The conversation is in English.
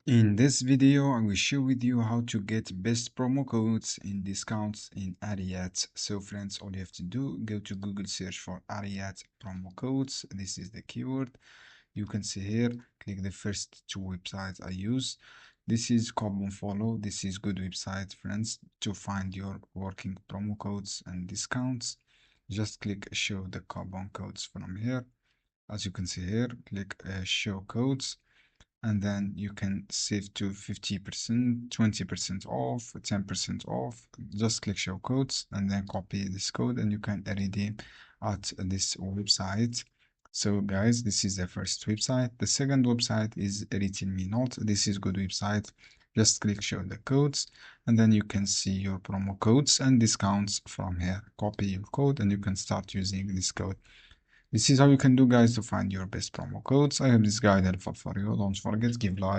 In this video, I will share with you how to get best promo codes and discounts in Ariat. So friends, all you have to do, go to Google, search for Ariat promo codes. This is the keyword. You can see here, click the first two websites I use. This is Coupon Follow. This is good website, friends, to find your working promo codes and discounts. Just click show the coupon codes from here. As you can see here, click show codes, and then you can save to 50%, 20% off, 10% off. Just click show codes and then copy this code and you can redeem at this website. So guys, this is the first website. The second website is Retain Me Not. This is good website. Just click show the codes and then you can see your promo codes and discounts from here. Copy your code and you can start using this code. This is how you can do, guys, to find your best promo codes. I hope this guide helpful for you. Don't forget, give like.